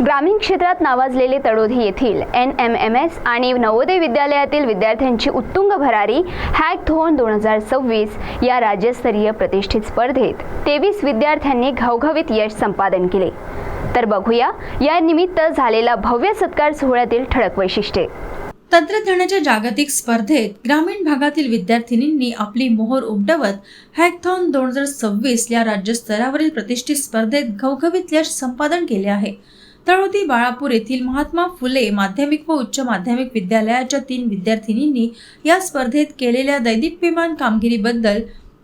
ग्रामीण क्षेत्रात नावाजलेले तळोधी येथील NMMS आणि नवोदय विद्यालयातील विद्यार्थ्यांची उत्तुंग भरारी हॅकथॉन 2026 या राज्यस्तरीय प्रतिष्ठित स्पर्धेत 23 विद्यार्थ्यांनी घवघवीत यश संपादन केले। तर बघूया या निमित्त झालेला भव्य सत्कार सोहळ्यातील ठळक वैशिष्ट्ये। तंत्रज्ञानाच्या जागतिक स्पर्धेत ग्रामीण भागातील विद्यार्थिनींनी आपली मोहोर उमटवत हॅकथॉन 2026 या राज्यस्तरावरील प्रतिष्ठित स्पर्धेत घवघवीत यश संपादन केले आहे। तळोदी बाळापूर येथील महात्मा फुले माध्यमिक व उच्च माध्यमिक विद्यालयाच्या 3 विद्यार्थिनींनी या स्पर्धेत केलेल्या दैदिप्यमान कामगिरीबद्दल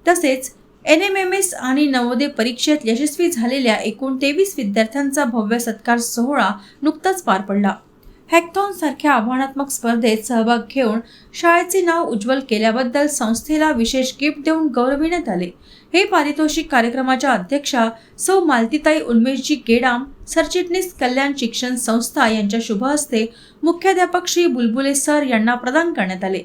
तसेच NMMS आणि नवोदय परीक्षेत यशस्वी झालेल्या एकूण 23 विद्यार्थ्यांचा भव्य सत्कार सोहळा नुकताच पार पडला। हॅकथॉन सारख्या आव्हानात्मक स्पर्धेत सहभाग घेऊन शाळेचे नाव उज्ज्वल केल्याबद्दल संस्थेला विशेष गिफ्ट देऊन गौरविण्यात आले। हे पारितोषिक कार्यक्रमाच्या अध्यक्षा सौ मालतीताई उन्मेशजी गेडाम, सरचिटणीस कल्याण शिक्षण संस्था यांच्या शुभ हस्ते मुख्याध्यापक श्री बुलबुले सर यांना प्रदान करण्यात आले।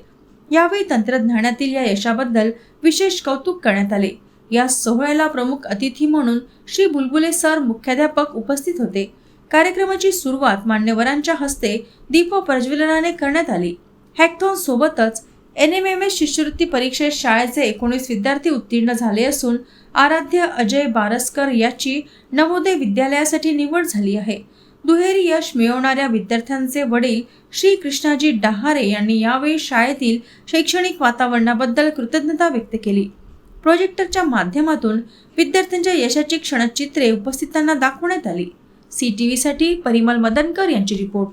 यावेळी तंत्रज्ञानातील या यशाबद्दल विशेष कौतुक करण्यात आले। या सोहळ्याला प्रमुख अतिथी म्हणून श्री बुलबुले सर मुख्याध्यापक उपस्थित होते। कार्यक्रमाची सुरुवात मान्यवरांच्या हस्ते दीप प्रज्वलनाने करण्यात आली। हॅकथॉन सोबतच NMMS शिष्यवृत्ती परीक्षेत शाळेचे 19 विद्यार्थी उत्तीर्ण झाले असून आराध्य अजय बारसकर याची नवोदय विद्यालयासाठी निवड झाली आहे। दुहेरी यश मिळवणाऱ्या विद्यार्थ्यांचे वडील श्री कृष्णाजी डहारे यांनी यावेळी शाळेतील शैक्षणिक वातावरणाबद्दल कृतज्ञता व्यक्त केली। प्रोजेक्टरच्या माध्यमातून विद्यार्थ्यांच्या यशाची क्षणचित्रे उपस्थितांना दाखवण्यात आली। CTV साठी परिमल मदनकर यांची रिपोर्ट।